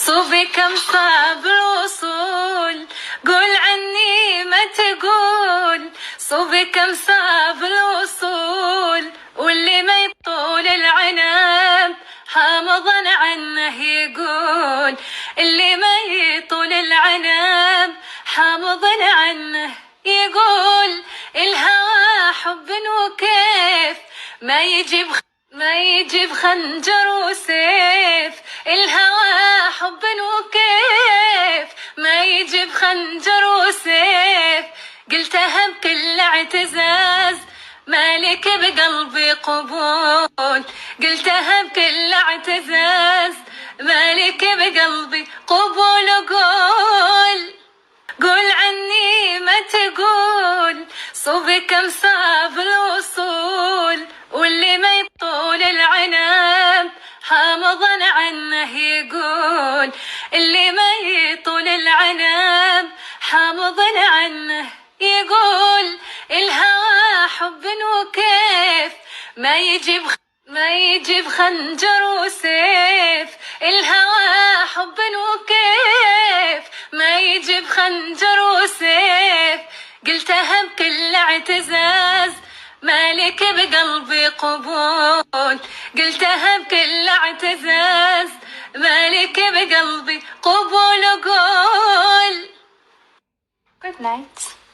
صوفي كم صعب الوصول، قول عني ما تقول. صوفي كم صعب الوصول، واللي ما يطول العنب حامضا عنه يقول. اللي ما يطول العنب حامضا عنه يقول. الهوى حب وكيف ما يجيب خنجر وسيف. الهوى حب وكيف ما يجيب خنجر وسيف. قلتها بكل اعتزاز مالك بقلبي قبول. قلتها بكل اعتزاز مالك بقلبي قبول. قول عني ما تقول. صوفي كم صعب الوصول، واللي ما يطول العنب حامضا عنه يقول. اللي ما يطول العنب حامضا عنه يقول. الهوى حب وكيف ما يجيب خنجر وسيف. الهوى حب وكيف ما يجيب خنجر وسيف. قلتها بكل اعتزاز مالك بقلبي قبول. قلتها بكل اعتزاز مالك بقلبي قبول. قول. Good night.